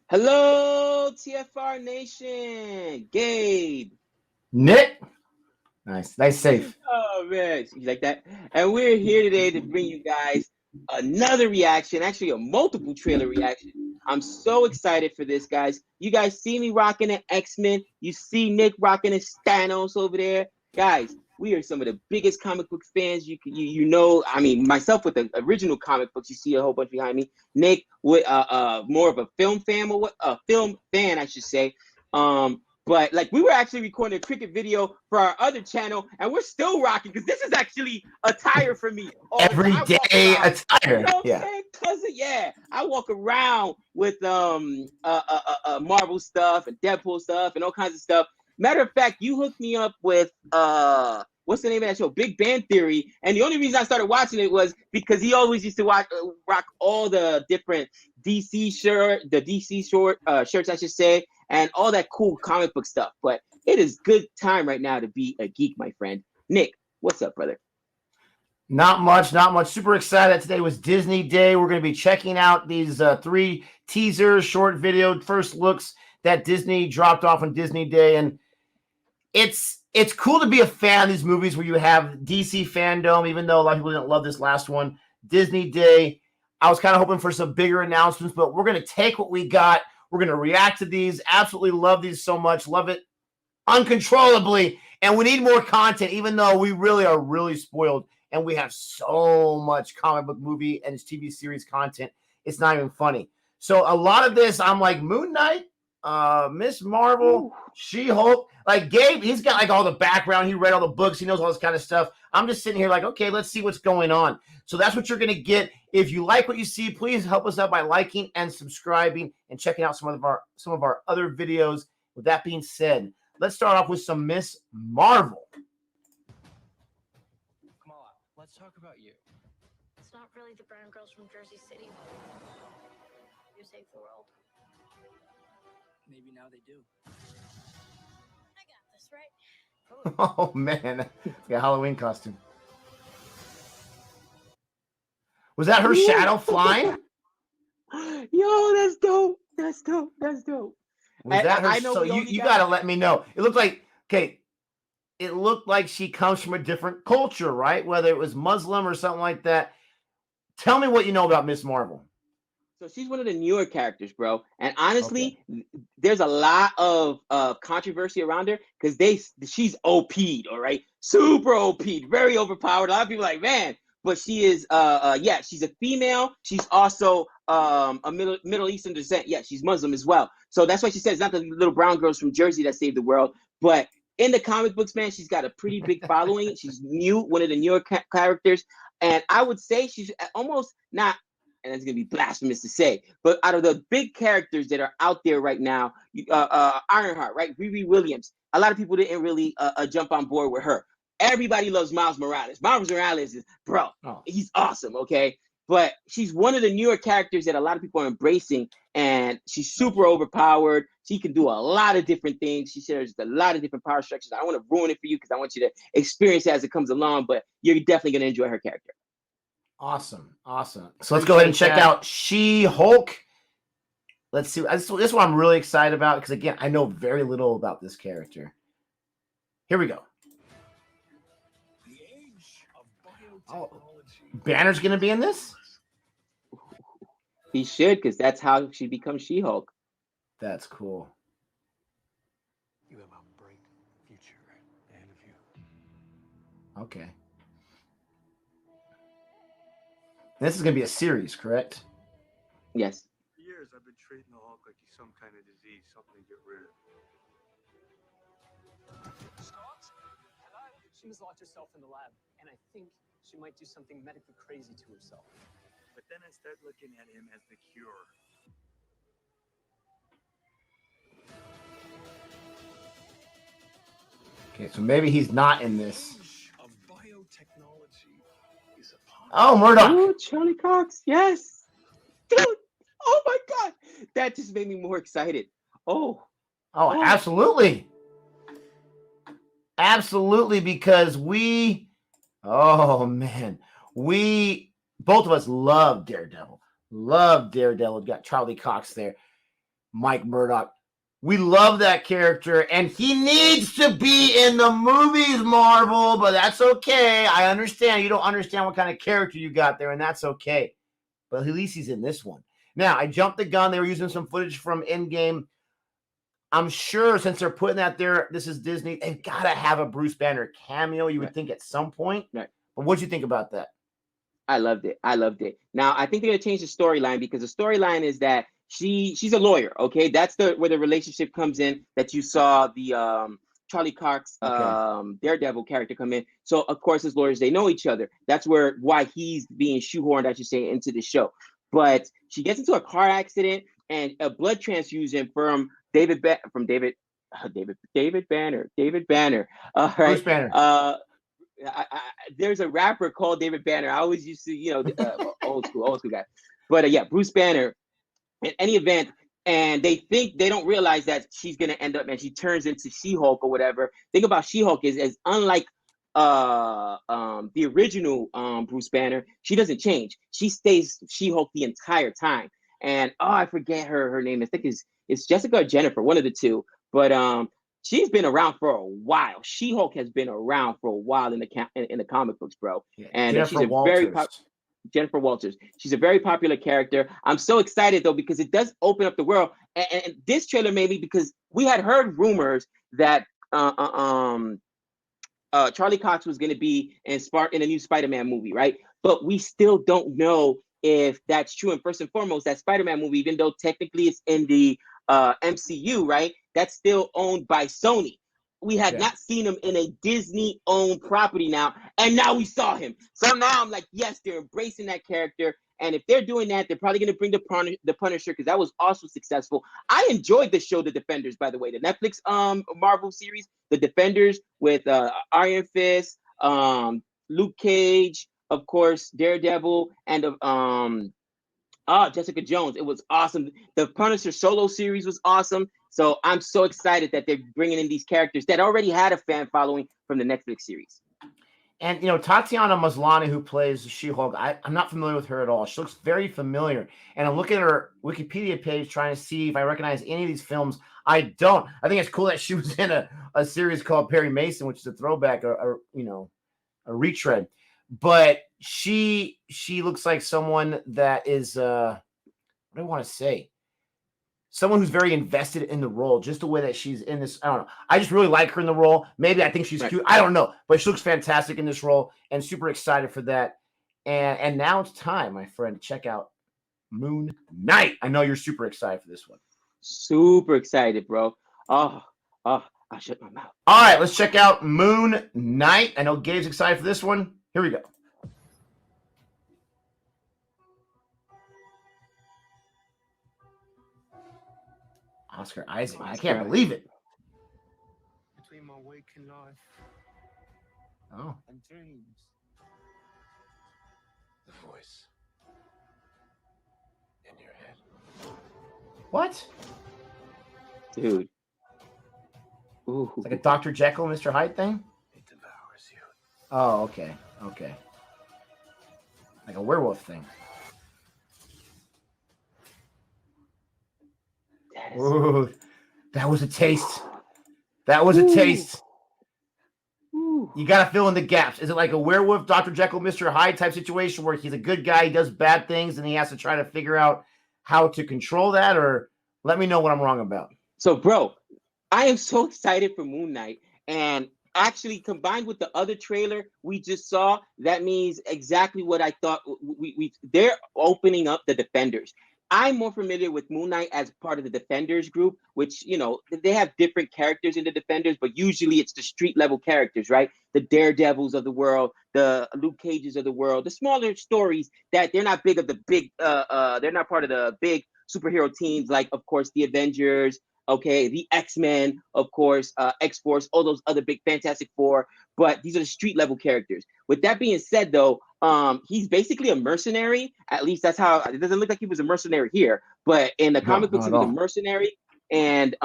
Hello, TFR Nation. Gabe. Nick. Nice save. Oh, man. You like that? And we're here today to bring you guys another reaction, actually, a multiple trailer reaction. I'm so excited for this, guys. You guys see me rocking an X-Men. You see Nick rocking a Thanos over there. Guys, we are some of the biggest comic book fans you know. I mean, myself with the original comic books, you see a whole bunch behind me. Nick with more of a film fan, or what a film fan, I should say. But like we were actually recording a cricket video for our other channel, and we're still rocking because this is actually attire for me. Everyday attire. You know what I'm Yeah. saying? Yeah, I walk around with Marvel stuff and Deadpool stuff and all kinds of stuff. Matter of fact, you hooked me up with what's the name of that show? Big Bang Theory. And the only reason I started watching it was because he always used to rock all the different shirts, I should say, and all that cool comic book stuff. But it is good time right now to be a geek, my friend. Nick, what's up, brother? Not much. Super excited that today was Disney Day. We're going to be checking out these 3 teasers, short video, first looks that Disney dropped off on Disney Day. And it's cool to be a fan of these movies where you have DC fandom, even though a lot of people didn't love this last one. Disney Day, I was kind of hoping for some bigger announcements, but we're going to take what we got. We're going to react to these. Absolutely love these so much. Love it uncontrollably. And we need more content, even though we really are really spoiled. And we have so much comic book movie and TV series content. It's not even funny. So a lot of this, I'm like Moon Knight, Miss Marvel, She-Hulk. Like Gabe, he's got like all the background. He read all the books. He knows all this kind of stuff. I'm just sitting here like, okay, let's see what's going on. So that's what you're going to get. If you like what you see, please help us out by liking and subscribing and checking out some of our other videos. With that being said, let's start off with some Miss Marvel. Let's talk about you. It's not really the brown girls from Jersey City who save the world. Maybe now they do. I got this, right? Oh, man. Yeah, Halloween costume. Was that her shadow flying? Yo, that's dope. Was that her? So you got to let me know. It looked like, okay, it looked like she comes from a different culture, right? Whether it was Muslim or something like that. Tell me what you know about Miss Marvel. So she's one of the newer characters, bro. And honestly, there's a lot of controversy around her because she's OP'd, all right? Super OP'd, very overpowered. A lot of people are like, man, but she is, she's a female. She's also a Middle Eastern descent. Yeah, she's Muslim as well. So that's why she says it's not the little brown girls from Jersey that saved the world, but in the comic books, man, she's got a pretty big following. She's one of the newer characters. And I would say she's almost not, and it's going to be blasphemous to say, but out of the big characters that are out there right now, Ironheart, right? Riri Williams. A lot of people didn't really jump on board with her. Everybody loves Miles Morales. Miles Morales is, bro, he's awesome, okay? But she's one of the newer characters that a lot of people are embracing, and she's super overpowered. She can do a lot of different things. She shares a lot of different power structures. I don't want to ruin it for you because I want you to experience it as it comes along, but you're definitely going to enjoy her character. Awesome. So let's go ahead and check out She-Hulk. Let's see. This one I'm really excited about because, again, I know very little about this character. Here we go. The age of biotechnology. Banner's going to be in this? He should, because that's how she becomes She-Hulk. That's cool. You have a bright future ahead of you. Okay. This is going to be a series, correct? Yes. For years, I've been treating the Hulk like he's some kind of disease, something to get rid of. Scott? Hello? She was locked herself in the lab, and I think she might do something medically crazy to herself. But then I start looking at him as the cure. Okay, so maybe he's not in this. The age of biotechnology is upon us. Oh, Murdoch. Ooh, Charlie Cox, yes. Dude, oh my God. That just made me more excited. Oh, absolutely. Absolutely, because both of us love Daredevil. Got Charlie Cox there. Mike Murdock. We love that character, and he needs to be in the movies, Marvel, but that's okay. I understand. You don't understand what kind of character you got there, and that's okay. But at least he's in this one. Now, I jumped the gun. They were using some footage from Endgame. I'm sure since they're putting that there, this is Disney, they've got to have a Bruce Banner cameo, you would think at some point. Right. But what'd you think about that? I loved it. I loved it. Now I think they're gonna change the storyline because the storyline is that she's a lawyer. Okay, that's the where the relationship comes in that you saw the Charlie Cox Daredevil character come in. So of course as lawyers they know each other. That's why he's being shoehorned, I should say, into the show. But she gets into a car accident and a blood transfusion from David Banner. All right. Bruce Banner. There's a rapper called David Banner. I always used to, old school guy. But yeah, Bruce Banner. In any event, and they don't realize that she's gonna end up and she turns into She-Hulk or whatever. Thing about She-Hulk is unlike the original Bruce Banner, she doesn't change. She stays She-Hulk the entire time. And I forget her name. I think it's Jessica or Jennifer, one of the two. But she's been around for a while. She-Hulk has been around for a while in the comic books, bro. Yeah, And Jennifer she's Walters. Jennifer Walters. She's a very popular character. I'm so excited though because it does open up the world. And this trailer maybe because we had heard rumors that Charlie Cox was going to be in a new Spider-Man movie, right? But we still don't know if that's true. And first and foremost, that Spider-Man movie, even though technically it's in the MCU, right? That's still owned by Sony. We had not seen him in a Disney-owned property now, and now we saw him. So now I'm like, yes, they're embracing that character. And if they're doing that, they're probably going to bring the Punisher because that was also successful. I enjoyed the show, The Defenders, by the way, the Netflix Marvel series, The Defenders with Iron Fist, Luke Cage, of course, Daredevil, and Jessica Jones. It was awesome. The Punisher solo series was awesome. So I'm so excited that they're bringing in these characters that already had a fan following from the Netflix series. And, Tatiana Maslany, who plays She-Hulk, I'm not familiar with her at all. She looks very familiar. And I'm looking at her Wikipedia page trying to see if I recognize any of these films. I don't. I think it's cool that she was in a series called Perry Mason, which is a throwback, a retread. But she looks like someone that is, what do I want to say? Someone who's very invested in the role, just the way that she's in this. I don't know. I just really like her in the role. Maybe I think she's cute. I don't know. But she looks fantastic in this role and super excited for that. And now it's time, my friend, to check out Moon Knight. I know you're super excited for this one. Super excited, bro. I shut my mouth. All right, let's check out Moon Knight. I know Gabe's excited for this one. Here we go. Oscar Isaac. I can't believe it. Between my waking life and dreams. The voice in your head. What? Dude. Ooh. It's like a Dr. Jekyll, Mr. Hyde thing? It devours you. Oh, okay. Like a werewolf thing. Ooh, that was a taste. Ooh. You got to fill in the gaps. Is it like a werewolf, Dr. Jekyll, Mr. Hyde type situation where he's a good guy, he does bad things, and he has to try to figure out how to control that? Or let me know what I'm wrong about. So, bro, I am so excited for Moon Knight. And actually, combined with the other trailer we just saw, that means exactly what I thought. They're opening up the Defenders. I'm more familiar with Moon Knight as part of the Defenders group, which, they have different characters in the Defenders, but usually it's the street level characters, right? The Daredevils of the world, the Luke Cages of the world, the smaller stories that they're not they're not part of the big superhero teams, like, of course, the Avengers, okay, the X-Men, of course, X-Force, all those other big Fantastic Four, but these are the street level characters. With that being said, though, he's basically a mercenary. At least that's how it doesn't look like he was a mercenary here, but in the comic books, he was a mercenary, and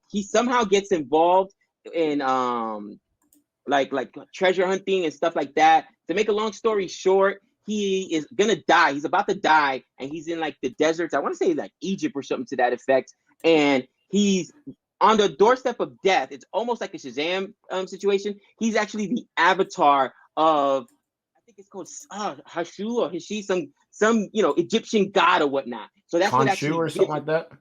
he somehow gets involved in like treasure hunting and stuff like that. To make a long story short, he is gonna die. He's about to die, and he's in like the deserts. I want to say like Egypt or something to that effect. and he's on the doorstep of death. It's almost like a Shazam situation. He's actually the avatar of, I think it's called Hashu or Hishi, some Egyptian god or whatnot. So that's what Khonshu actually or something gives like that.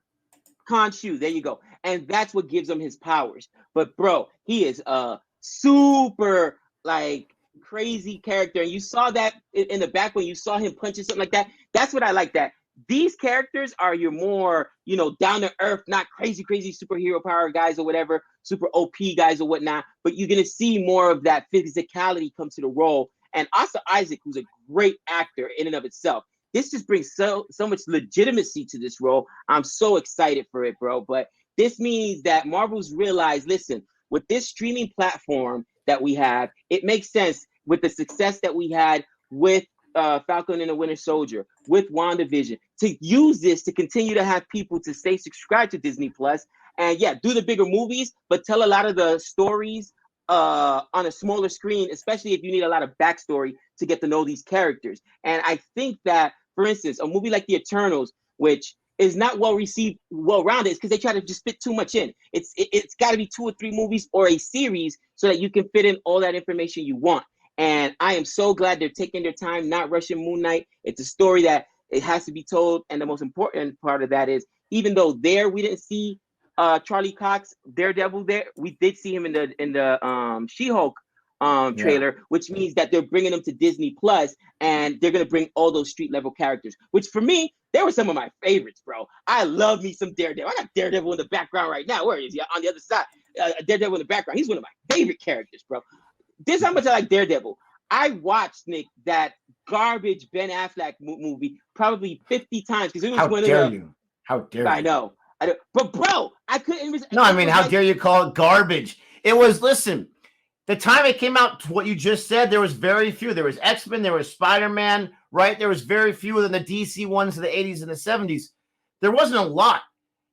Khonshu. There you go, and that's what gives him his powers. But bro, he is a super like crazy character, and you saw that in the back when you saw him punching something like that. That's what I like. That these characters are your more down to earth, not crazy superhero power guys or whatever, super OP guys or whatnot. But you're gonna see more of that physicality come to the role. And Oscar Isaac, who's a great actor in and of itself, this just brings so much legitimacy to this role. I'm so excited for it, bro. But this means that Marvel's realized, listen, with this streaming platform that we have, it makes sense with the success that we had with Falcon and the Winter Soldier, with WandaVision, to use this to continue to have people to stay subscribed to Disney Plus, and yeah, do the bigger movies, but tell a lot of the stories on a smaller screen, especially if you need a lot of backstory to get to know these characters. And I think that, for instance, a movie like The Eternals, which is not well received, well rounded, is because they try to just fit too much in. It's got to be 2 or 3 movies or a series so that you can fit in all that information you want. And I am so glad they're taking their time, not rushing Moon Knight. It's a story that it has to be told, and the most important part of that is, even though we didn't see Charlie Cox, Daredevil, there we did see him in the She-Hulk trailer, which means that they're bringing them to Disney Plus, and they're gonna bring all those street level characters, which for me, they were some of my favorites, bro. I love me some Daredevil. I got Daredevil in the background right now. Where is he? On the other side. Daredevil in the background. He's one of my favorite characters, bro. This is how much I like Daredevil. I watched, Nick, that garbage Ben Affleck movie probably 50 times because it was How one of dare the. you? How dare I you? know. But bro, I couldn't. No, I It mean, was how like, dare you call it garbage? It was, listen, the time it came out, what you just said, there was very few. There was X-Men, there was Spider-Man, right? There was very few than the DC ones of the 80s and the 70s. There wasn't a lot.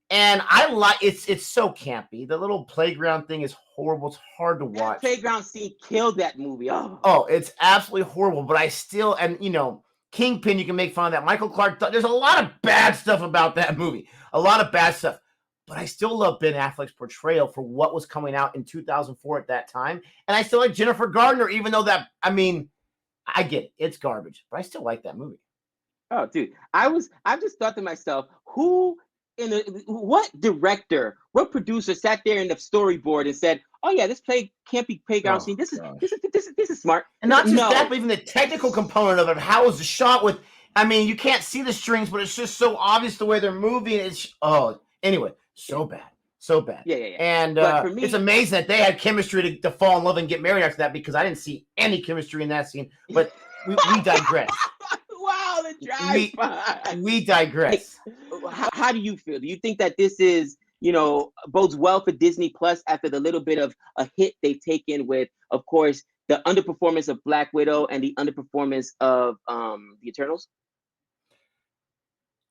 And I like it's so campy. The little playground thing is horrible. It's hard to that watch. playground scene killed that movie. Oh, It's absolutely horrible. But I still, and Kingpin, you can make fun of that. Michael Clark, there's a lot of bad stuff about that movie. A lot of bad stuff. But I still love Ben Affleck's portrayal for what was coming out in 2004 at that time. And I still like Jennifer Gardner, even though I get it. It's garbage. But I still like that movie. oh, dude. I just thought to myself, what director, what producer sat there in the storyboard and said, "Oh yeah, this campy playground scene. This is smart." And not just that, No. but even the technical component of it. How is the shot with? You can't see the strings, but it's just so obvious the way they're moving. Anyway, so bad, so bad. Yeah. And But for me, it's amazing that they had chemistry to fall in love and get married after that, because I didn't see any chemistry in that scene. But we digress. wow, the drive. We digress. How do you feel? Do you think that this is, bodes well for Disney Plus after the little bit of a hit they've taken with, of course, the underperformance of Black Widow and the underperformance of the Eternals?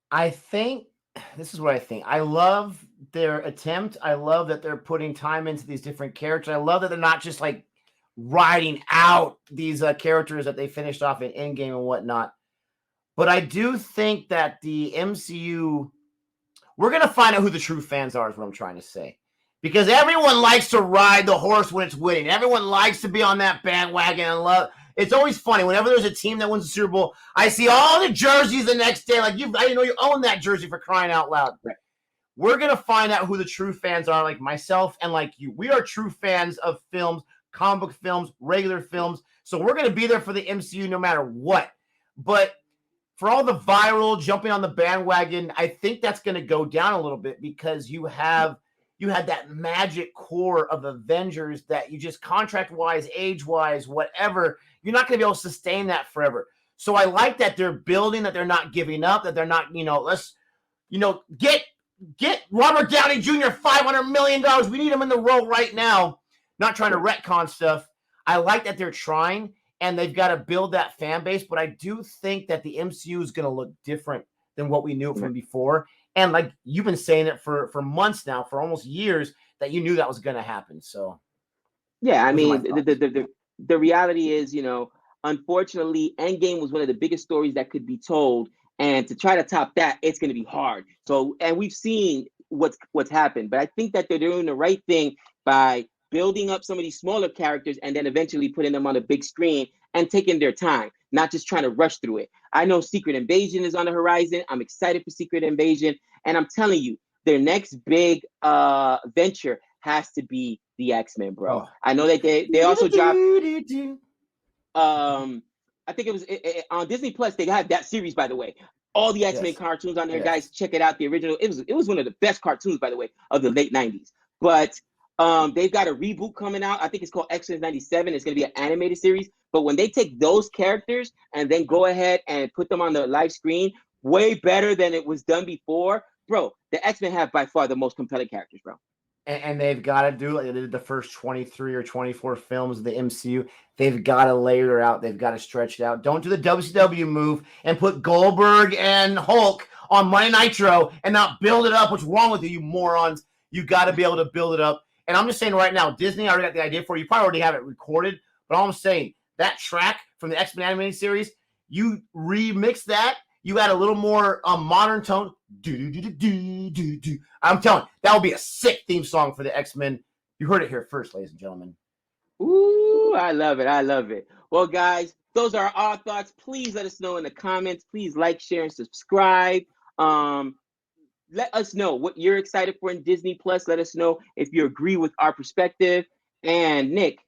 I think this is what I think. I love their attempt. I love that they're putting time into these different characters. I love that they're not just like riding out these characters that they finished off in Endgame and whatnot. But I do think that the MCU, we're going to find out who the true fans are, is what I'm trying to say. Because everyone likes to ride the horse when it's winning. Everyone likes to be on that bandwagon and love. It's always funny. Whenever there's a team that wins the Super Bowl, I see all the jerseys the next day. Like, I didn't know you own that jersey, for crying out loud. Right. We're going to find out who the true fans are, like myself and like you. We are true fans of films, comic book films, regular films. So we're going to be there for the MCU no matter what. But for all the viral jumping on the bandwagon, I think that's going to go down a little bit, because you had that magic core of Avengers that you just contract-wise, age-wise, whatever, you're not going to be able to sustain that forever. So I like that they're building, that they're not giving up, that they're not, let's, get Robert Downey Jr. $500 million. We need him in the role right now. Not trying to retcon stuff. I like that they're trying, and they've got to build that fan base, but I do think that the MCU is going to look different than what we knew from before. And like you've been saying it for months now, for almost years, that you knew that was going to happen. So, yeah, I mean, the reality is, unfortunately, Endgame was one of the biggest stories that could be told. And to try to top that, it's going to be hard. So, and we've seen what's happened. But I think that they're doing the right thing by building up some of these smaller characters and then eventually putting them on a big screen and taking their time, not just trying to rush through it. I know Secret Invasion is on the horizon. I'm excited for Secret Invasion, and I'm telling you, their next big venture has to be the X-Men, bro. Oh. I know that they also dropped I think it was on Disney Plus. They had that series, by the way. All the X-Men Yes. cartoons on there, Yes. guys. Check it out. The original. It was one of the best cartoons, by the way, of the late '90s. But they've got a reboot coming out. I think it's called X-Men '97. It's going to be an animated series. But when they take those characters and then go ahead and put them on the live screen, way better than it was done before, bro. The X-Men have by far the most compelling characters, bro. And they've got to do like they did the first 23 or 24 films of the MCU. They've got to layer it out. They've got to stretch it out. Don't do the WCW move and put Goldberg and Hulk on Monday Nitro and not build it up. What's wrong with you, you morons? You got to be able to build it up. And I'm just saying right now, Disney, I already got the idea for you. You probably already have it recorded. But all I'm saying, that track from the X-Men animated series, you remix that. You add a little more modern tone. I'm telling you, that would be a sick theme song for the X-Men. You heard it here first, ladies and gentlemen. Ooh, I love it. I love it. Well, guys, those are our thoughts. Please let us know in the comments. Please like, share, and subscribe. Let us know what you're excited for in Disney Plus. Let us know if you agree with our perspective. And Nick,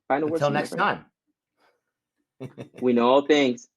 final words. Until next time. We know all things.